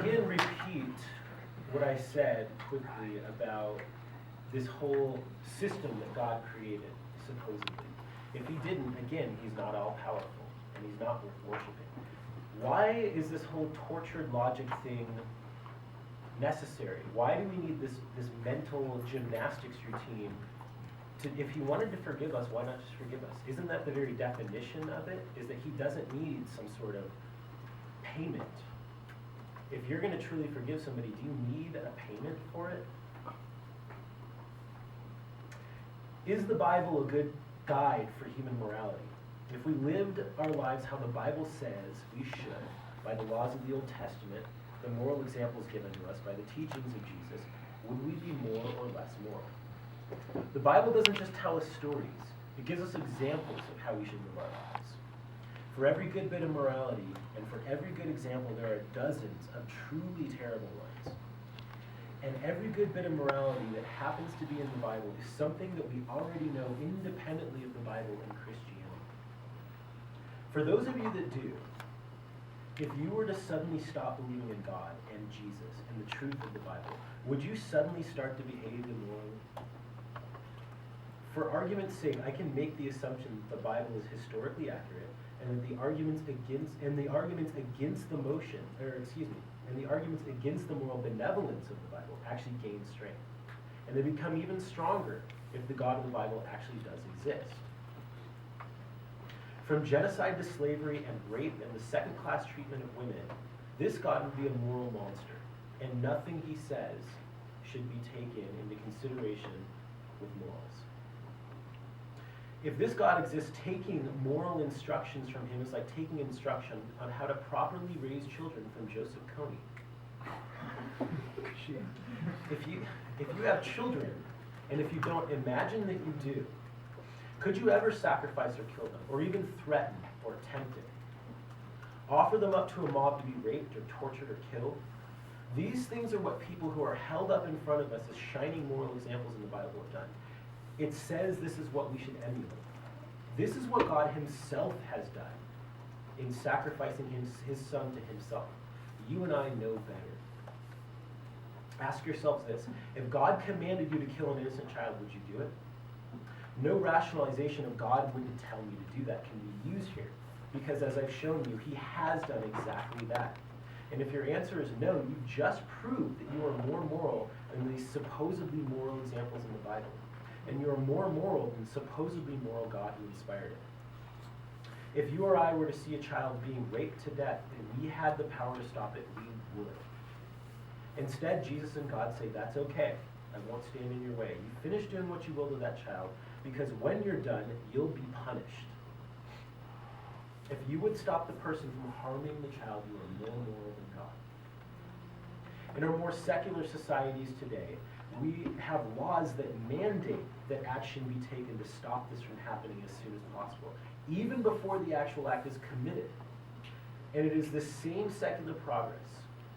again repeat what I said quickly about this whole system that God created, supposedly. If he didn't, again, he's not all-powerful, and he's not worth worshiping. Why is this whole tortured logic thing necessary? Why do we need this mental gymnastics routine? If he wanted to forgive us, why not just forgive us? Isn't that the very definition of it? Is that he doesn't need some sort of payment. If you're going to truly forgive somebody, do you need a payment for it? Is the Bible a good guide for human morality? If we lived our lives how the Bible says we should, by the laws of the Old Testament, the moral examples given to us by the teachings of Jesus, would we be more or less moral? The Bible doesn't just tell us stories. It gives us examples of how we should live our lives. For every good bit of morality, and for every good example, there are dozens of truly terrible ones. And every good bit of morality that happens to be in the Bible is something that we already know independently of the Bible and Christianity. For those of you that do, if you were to suddenly stop believing in God and Jesus and the truth of the Bible, would you suddenly start to behave immorally? For argument's sake, I can make the assumption that the Bible is historically accurate, and that the arguments against the moral benevolence of the Bible actually gain strength. And they become even stronger if the God of the Bible actually does exist. From genocide to slavery and rape and the second-class treatment of women, this God would be a moral monster, and nothing he says should be taken into consideration with morals. If this God exists, taking moral instructions from him is like taking instruction on how to properly raise children from Joseph Kony. If you have children, and if you don't, imagine that you do. Could you ever sacrifice or kill them, or even threaten or tempt it? Offer them up to a mob to be raped or tortured or killed? These things are what people who are held up in front of us as shining moral examples in the Bible have done. It says this is what we should emulate. This is what God himself has done in sacrificing his son to himself. You and I know better. Ask yourselves this. If God commanded you to kill an innocent child, would you do it? No rationalization of God wouldn't tell me to do that can be used here, because as I've shown you, he has done exactly that. And if your answer is no, you just proved that you are more moral than these supposedly moral examples in the Bible. And you are more moral than the supposedly moral God who inspired it. If you or I were to see a child being raped to death and we had the power to stop it, we would. Instead, Jesus and God say, that's okay. I won't stand in your way. You finish doing what you will to that child, because when you're done, you'll be punished. If you would stop the person from harming the child, you are more moral than God. In our more secular societies today, we have laws that mandate that action be taken to stop this from happening as soon as possible, even before the actual act is committed. And it is the same secular progress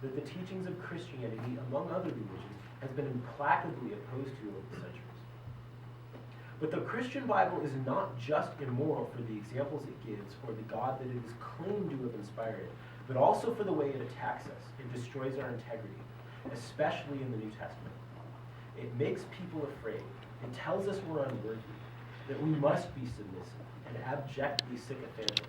that the teachings of Christianity, among other religions, has been implacably opposed to over the centuries. But the Christian Bible is not just immoral for the examples it gives or the God that it is claimed to have inspired it, but also for the way it attacks us. It destroys our integrity, especially in the New Testament. It makes people afraid. It tells us we're unworthy, that we must be submissive and abjectly sycophantic.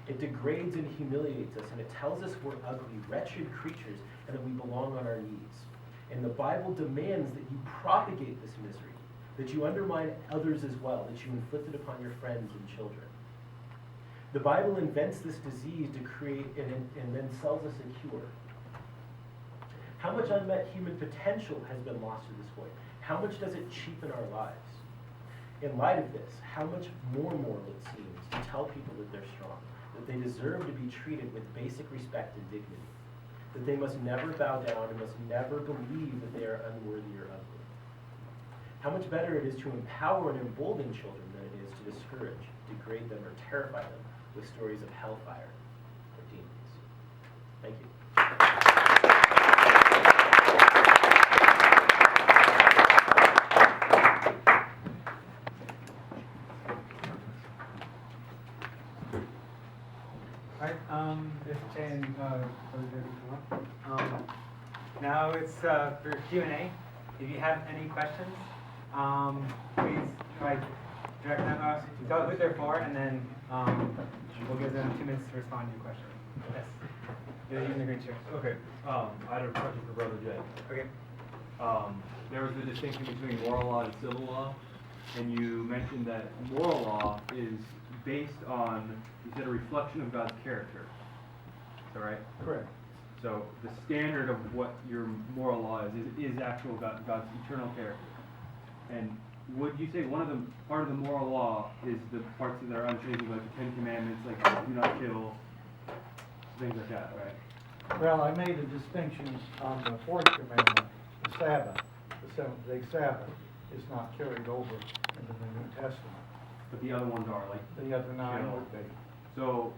It degrades and humiliates us, and it tells us we're ugly, wretched creatures, and that we belong on our knees. And the Bible demands that you propagate this misery, that you undermine others as well, that you inflict it upon your friends and children. The Bible invents this disease to create and then sells us a cure. How much unmet human potential has been lost to this point? How much does it cheapen our lives? In light of this, how much more moral it seems to tell people that they're strong, that they deserve to be treated with basic respect and dignity, that they must never bow down and must never believe that they are unworthy or ugly. How much better it is to empower and embolden children than it is to discourage, degrade them, or terrify them with stories of hellfire or demons. Thank you. Alright, this is Chan, now it's for Q&A. If you have any questions, please direct them us, tell who they're for, and then we'll give them 2 minutes to respond to your question. Yes. Yeah, you in the green chair. Okay, I had a question for Brother Jay. Okay. There was a distinction between moral law and civil law, and you mentioned that moral law is based on, you said, a reflection of God's character. Is that right? Correct. So the standard of what your moral law is actual God's eternal character. And would you say part of the moral law is the parts that are unchanging, like the 10 Commandments, like do not kill, things like that, right? Well, I made a distinction on the 4th commandment, the Sabbath. The 7th-day Sabbath is not carried over into the New Testament. But the other ones are, like The other 9 kill. would be. So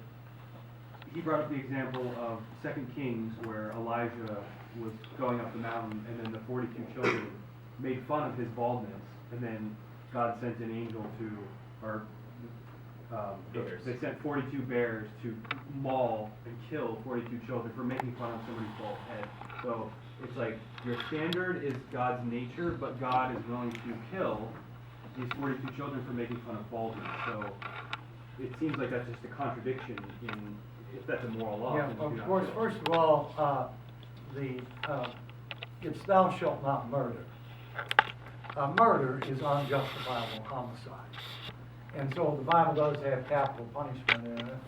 he brought up the example of 2 Kings, where Elijah was going up the mountain, and then the 42 children made fun of his baldness, and then God sent an angel they sent 42 bears to maul and kill 42 children for making fun of somebody's bald head. So it's like your standard is God's nature, but God is willing to kill these 42 children for making fun of baldness. So it seems like that's just a contradiction in, if that's a moral law. Yeah, then you do of not course, kill. first of all, it's thou shalt not murder. Murder is unjustifiable homicide. And so the Bible does have capital punishment in it.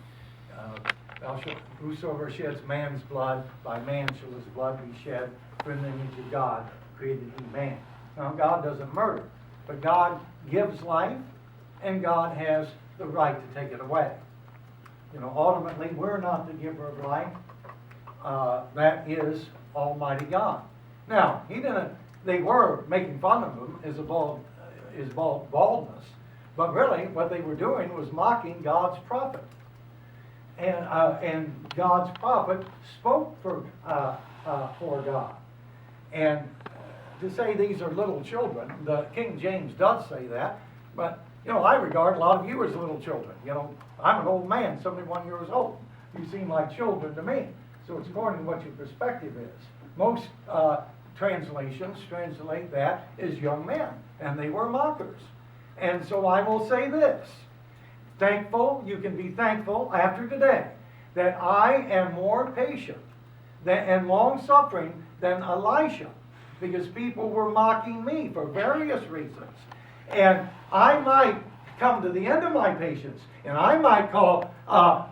Whosoever sheds man's blood, by man shall his blood be shed, for in the image of God created he man. Now God doesn't murder, but God gives life, and God has the right to take it away. Ultimately, we're not the giver of life. That is Almighty God. Now, they were making fun of him as baldness, but really what they were doing was mocking God's prophet. And God's prophet spoke for God. And to say these are little children, the King James does say that, but I regard a lot of you as little children. I'm an old man, 71 years old. You seem like children to me. So it's according to what your perspective is. Most translations translate that as young men, and they were mockers. And so I will say this. You can be thankful after today that I am more patient and long-suffering than Elisha, because people were mocking me for various reasons. And I might come to the end of my patience, and I might call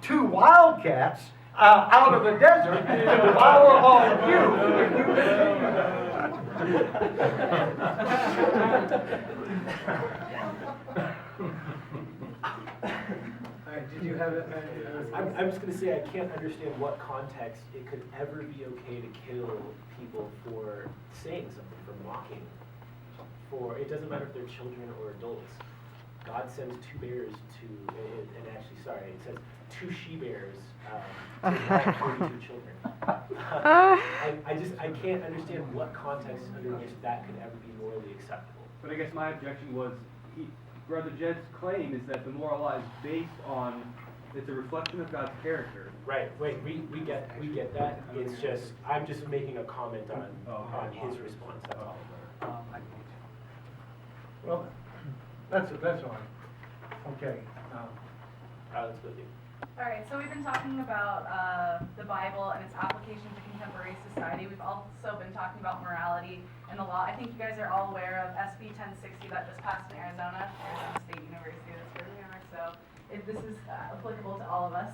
2 wildcats out of the desert to devour all of you if you Alright, did you have it? I'm just going to say I can't understand what context it could ever be okay to kill people for saying something, for mocking. It doesn't matter if they're children or adults. God sends 2 bears and actually, sorry, it says 2 she-bears to maul 42 children. I can't understand what context under which that could ever be morally acceptable. But I guess my objection was, Brother Jed's claim is that the moral law is based on, it's a reflection of God's character. Right. Wait. We get that. It's just I'm just making a comment on his response. That's all. Well, that's all right. Okay. Let's go through. All right, so we've been talking about the Bible and its application to contemporary society. We've also been talking about morality and the law. I think you guys are all aware of SB 1060 that just passed in Arizona State University. That's where we are. So this is applicable to all of us.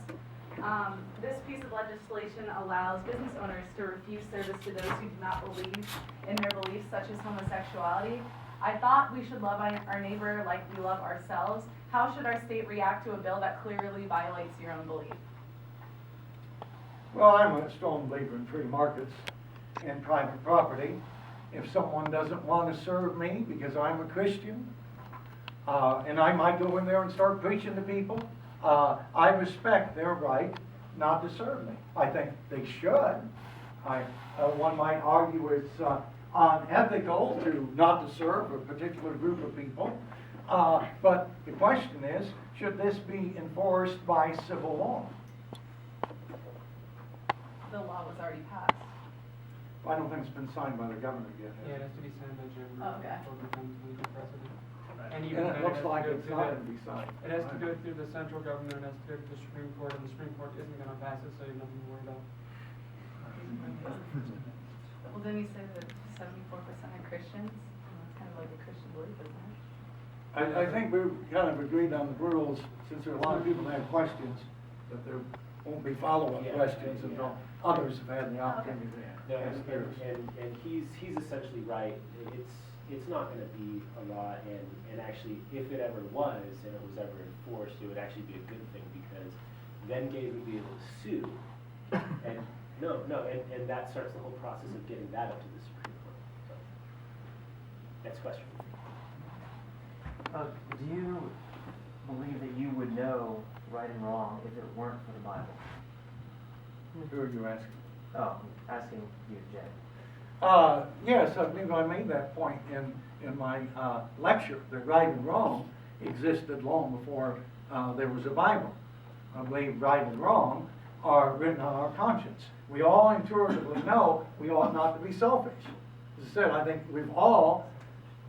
This piece of legislation allows business owners to refuse service to those who do not believe in their beliefs, such as homosexuality. I thought we should love our neighbor like we love ourselves. How should our state react to a bill that clearly violates your own belief? Well, I'm a strong believer in free markets and private property. If someone doesn't want to serve me because I'm a Christian, and I might go in there and start preaching to people, I respect their right not to serve me. I think they should. One might argue it's unethical not to serve a particular group of people. But the question is, should this be enforced by civil law? the law was already passed. I don't think it's been signed by the governor yet. Yeah, it has to be signed by Jim. Oh, okay. Before it becomes legal precedent. And And even then, it looks has to like go it's through not the- gonna be signed. It has to go through the central government, it has to go to the Supreme Court, and the Supreme Court isn't gonna pass it, so you have nothing to worry about. Well, then you say that 74% are Christians, that's kind of like a Christian belief, isn't it? I think we kind of agreed on the rules, since there are a lot of people that have questions, that there won't be follow-up Yeah, questions yeah. until others have had the opportunity No, to ask theirs. and he's essentially right. It's not gonna be a law, and actually, if it ever was, and it was ever enforced, it would actually be a good thing, because then Gabe would be able to sue. And, and that starts the whole process of getting that up to the Supreme Court. So, next question. Do you believe that you would know right and wrong if it weren't for the Bible? Who are you asking? Oh, I'm asking you, Jay. Yes, I believe I made that point in my lecture, that right and wrong existed long before there was a Bible. I believe right and wrong are written on our conscience. We all intuitively know we ought not to be selfish. As I said, I think we've all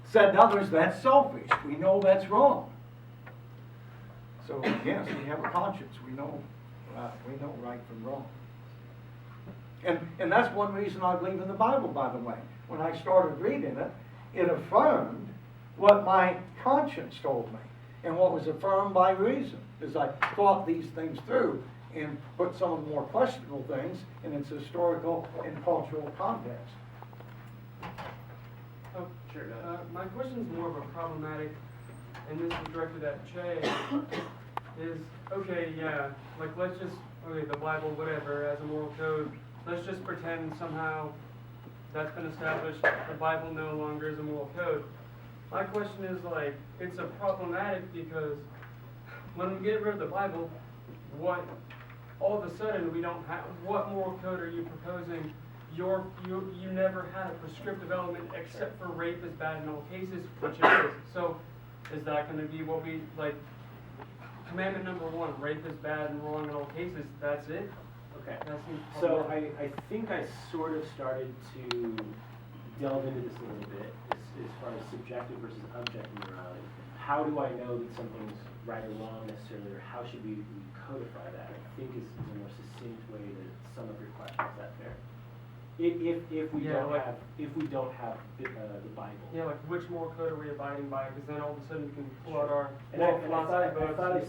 said to others, that's selfish. We know that's wrong. So yes, we have a conscience. We know right from wrong. And that's one reason I believe in the Bible, by the way. When I started reading it, it affirmed what my conscience told me, and what was affirmed by reason, as I thought these things through and put some of the more questionable things in its historical and cultural context. Oh, sure. My question is more of a problematic, and this is directed at Jay, is, okay, yeah, like, let's just, okay, the Bible, whatever, as a moral code, let's just pretend somehow that's been established, the Bible no longer is a moral code. My question is, like, it's a problematic because when we get rid of the Bible, all of a sudden we don't have, what moral code are you proposing? You never had a prescriptive element except for rape is bad in all cases, which it is. So is that going to be what we, like, commandment number 1, rape is bad and wrong in all cases, that's it? Okay. That seems So problematic. I think I sort of started to delve into this a little bit, as far as subjective versus objective morality. How do I know that something's right or wrong necessarily, or how should we codify that? I think is a more succinct way to sum up your question. Is that fair? If we Yeah, don't like- have the Bible. Yeah, like which moral code are we abiding by? Because then all of a sudden we can pull out our And I moral philosophy books. thought I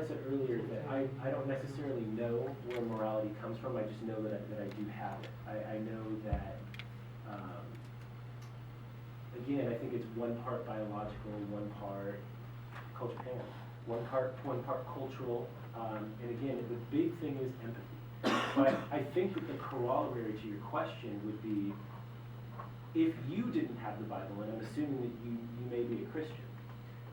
said earlier that I don't necessarily know where morality comes from. I just know that I do have it. I know that. Again, I think it's one part biological, one part culture. Hang on. One part cultural. And again, the big thing is empathy. But I think that the corollary to your question would be, if you didn't have the Bible, and I'm assuming that you may be a Christian,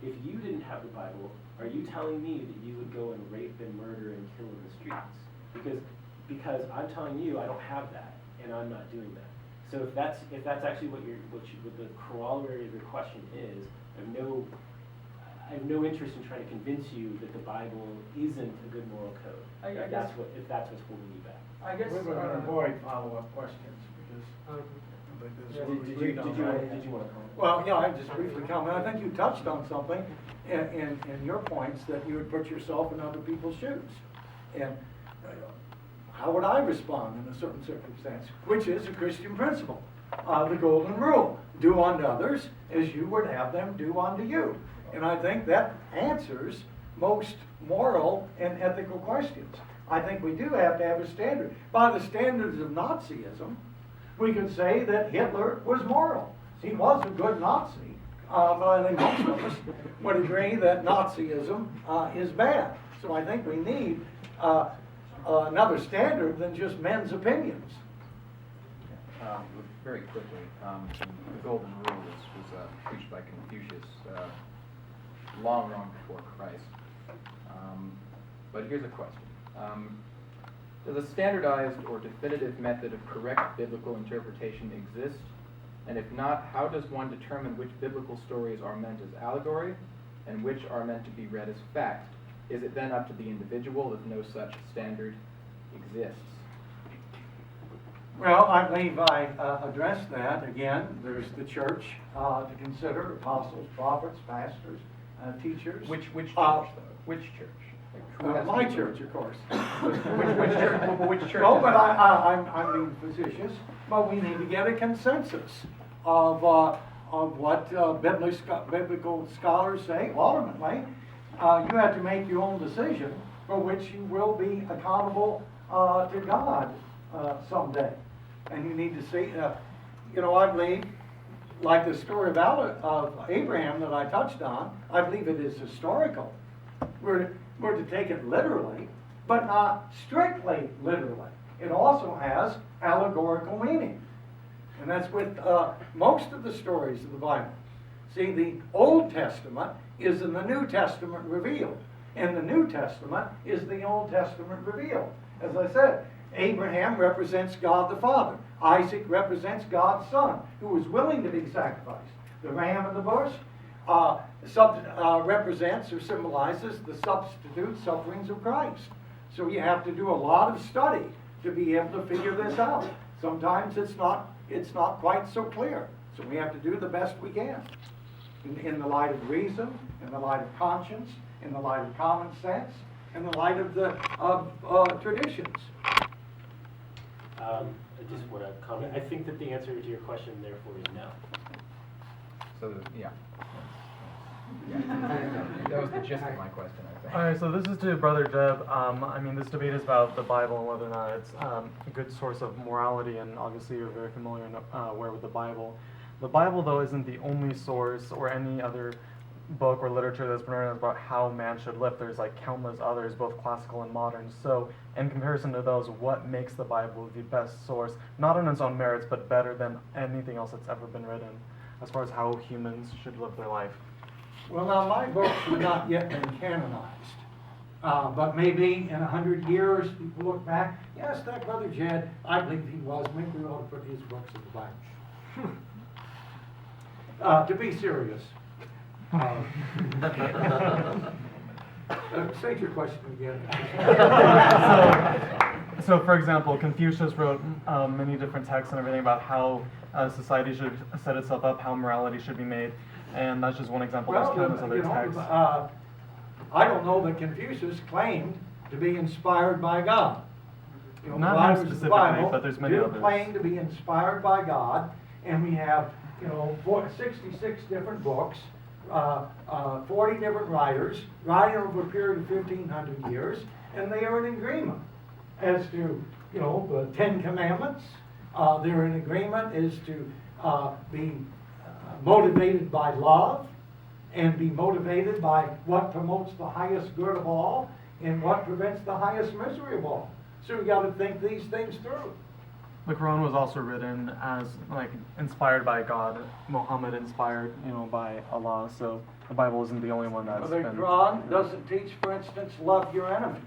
if you didn't have the Bible, are you telling me that you would go and rape and murder and kill in the streets? Because I'm telling you I don't have that, and I'm not doing that. So if that's actually what the corollary of your question is, I have no interest in trying to convince you that the Bible isn't a good moral code. If that's what's holding you back. I guess. We're going to avoid follow-up questions because I think this is Yeah. what we Did agreed on, right? you want to comment? Well, yeah, I just briefly comment. I think you touched on something in your points, that you would put yourself in other people's shoes. And how would I respond in a certain circumstance? Which is a Christian principle. The golden rule. Do unto others as you would have them do unto you. And I think that answers most moral and ethical questions. I think we do have to have a standard. By the standards of Nazism, we could say that Hitler was moral. He was a good Nazi, but I think most of us would agree that Nazism is bad. So I think we need another standard than just men's opinions. Very quickly, the Golden Rule was preached by Confucius long before Christ. But here's a question. Does a standardized or definitive method of correct biblical interpretation exist? And if not, how does one determine which biblical stories are meant as allegory and which are meant to be read as fact? Is it then up to the individual if no such standard exists? Well, I believe I addressed that. Again, there's the church to consider, apostles, prophets, pastors, teachers. Which church Uh, though? Which church? Like, who has My to- church, of course. Which church? Well, which church? No, is but it? I'm being facetious, but we need to get a consensus of what biblical scholars say. Ultimately, you have to make your own decision for which you will be accountable to God someday. And you need to see, I believe, like the story of Abraham that I touched on, I believe it is historical. We're to take it literally, but not strictly literally. It also has allegorical meaning. And that's with most of the stories of the Bible. See, the Old Testament is in the New Testament revealed. And the New Testament is the Old Testament revealed. As I said, Abraham represents God the Father. Isaac represents God the Son, who was willing to be sacrificed. The ram in the bush represents or symbolizes the substitute sufferings of Christ. So you have to do a lot of study to be able to figure this out. Sometimes it's not quite so clear. So we have to do the best we can in the light of reason, in the light of conscience, in the light of common sense, in the light of the traditions. I just want to comment. I think that the answer to your question, therefore, is no. So, yeah. That was the gist of my question, I think. All right, so this is to Brother Jeb. I mean, this debate is about the Bible and whether or not it's a good source of morality, and obviously you're very familiar and aware with the Bible. The Bible, though, isn't the only source or any other book or literature that's been written about how man should live. There's like countless others, both classical and modern. So in comparison to those, what makes the Bible the best source, not on its own merits, but better than anything else that's ever been written, as far as how humans should live their life? Well, now, my books have not yet been canonized. But maybe in 100 years, people look back, yes, that Brother Jed, I believe he was. Maybe we ought to put his books in the Bible. To be serious. Say your question again. So for example, Confucius wrote many different texts and everything about how society should set itself up, how morality should be made, and that's just one example. There's countless other texts. I don't know that Confucius claimed to be inspired by God. Not the him writers of the specifically, Bible but there's many do others. claim to be inspired by God, and we have 66 different books, 40 different writers, writing over a period of 1,500 years, and they are in agreement as to the 10 Commandments. They're in agreement as to be motivated by love, and be motivated by what promotes the highest good of all and what prevents the highest misery of all. So we got to think these things through. The Quran was also written as inspired by God, Muhammad inspired, by Allah. So the Bible isn't the only one that's The been. Quran doesn't teach, for instance, love your enemy.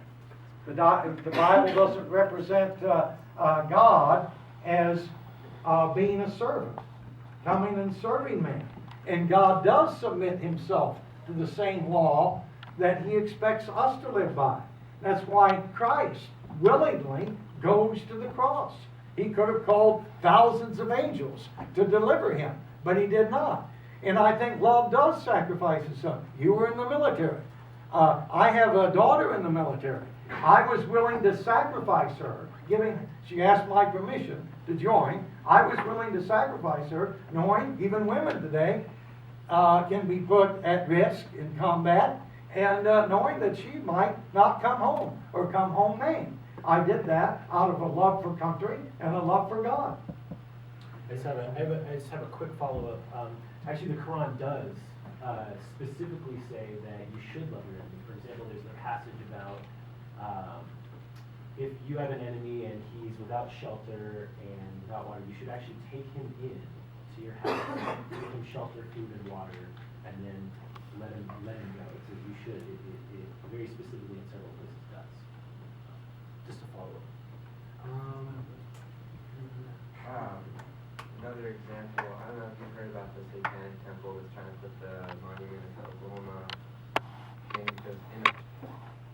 The Bible doesn't represent God as being a servant, coming and serving man. And God does submit himself to the same law that he expects us to live by. That's why Christ willingly goes to the cross. He could have called thousands of angels to deliver him, but he did not. And I think love does sacrifice itself. You were in the military. I have a daughter in the military. I was willing to sacrifice her, she asked my permission to join. I was willing to sacrifice her, knowing even women today can be put at risk in combat, and knowing that she might not come home or come home maimed. I did that out of a love for country and a love for God. I just have a quick follow-up. Actually, the Quran does specifically say that you should love your enemy. For example, there's a passage about if you have an enemy and he's without shelter and without water, you should actually take him in to your house, give him shelter, food, and water, and then let him go. It says you should. It very specifically in several places